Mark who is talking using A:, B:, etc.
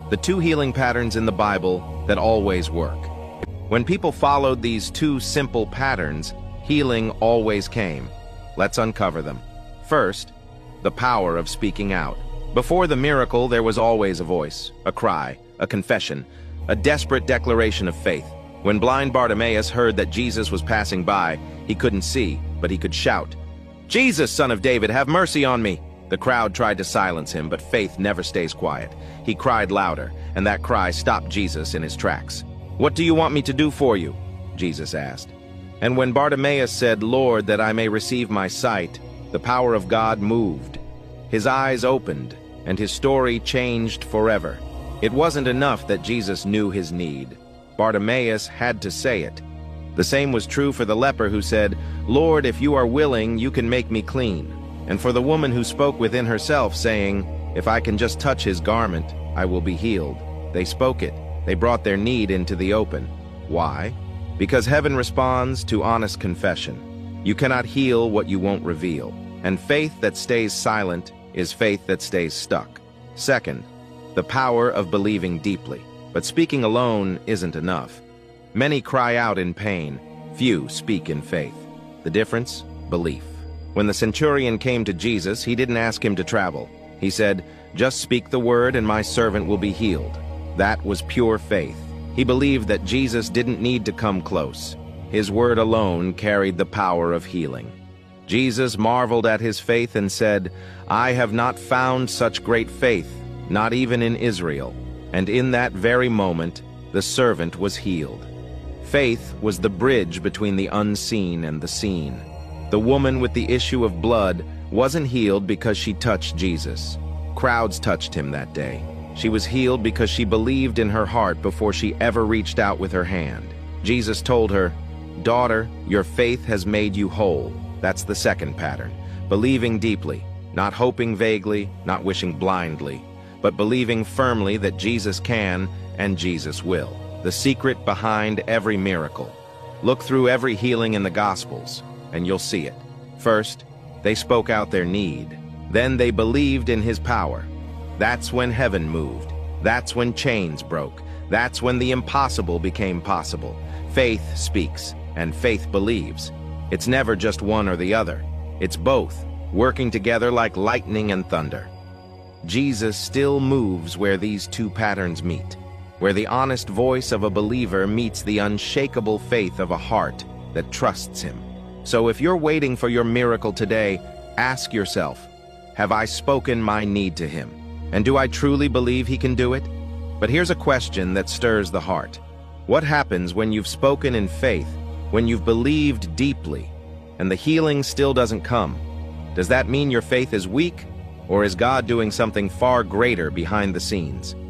A: the two healing patterns in the Bible that always work. When people followed these two simple patterns, healing always came. Let's uncover them. First, the power of speaking out. Before the miracle, there was always a voice, a cry, a confession, a desperate declaration of faith. When blind Bartimaeus heard that Jesus was passing by, he couldn't see, but he could shout, "Jesus, Son of David, have mercy on me!" The crowd tried to silence him, but faith never stays quiet. He cried louder, and that cry stopped Jesus in his tracks. "What do you want me to do for you?" Jesus asked. And when Bartimaeus said, "Lord, that I may receive my sight," the power of God moved. His eyes opened, and his story changed forever. It wasn't enough that Jesus knew his need. Bartimaeus had to say it. The same was true for the leper who said, "Lord, if you are willing, you can make me clean." And for the woman who spoke within herself, saying, "If I can just touch his garment, I will be healed." They spoke it. They brought their need into the open. Why? Because heaven responds to honest confession. You cannot heal what you won't reveal. And faith that stays silent is faith that stays stuck. Second, the power of believing deeply. But speaking alone isn't enough. Many cry out in pain. Few speak in faith. The difference? Belief. When the centurion came to Jesus, he didn't ask him to travel. He said, "Just speak the word and my servant will be healed." That was pure faith. He believed that Jesus didn't need to come close. His word alone carried the power of healing. Jesus marveled at his faith and said, "I have not found such great faith, not even in Israel." And in that very moment, the servant was healed. Faith was the bridge between the unseen and the seen. The woman with the issue of blood wasn't healed because she touched Jesus. Crowds touched him that day. She was healed because she believed in her heart before she ever reached out with her hand. Jesus told her, "Daughter, your faith has made you whole." That's the second pattern. Believing deeply, not hoping vaguely, not wishing blindly, but believing firmly that Jesus can and Jesus will. The secret behind every miracle. Look through every healing in the Gospels, and you'll see it. First, they spoke out their need. Then they believed in his power. That's when heaven moved. That's when chains broke. That's when the impossible became possible. Faith speaks, and faith believes. It's never just one or the other. It's both, working together like lightning and thunder. Jesus still moves where these two patterns meet, where the honest voice of a believer meets the unshakable faith of a heart that trusts him. So if you're waiting for your miracle today, ask yourself, have I spoken my need to him? And do I truly believe he can do it? But here's a question that stirs the heart. What happens when you've spoken in faith, when you've believed deeply, and the healing still doesn't come? Does that mean your faith is weak, or is God doing something far greater behind the scenes?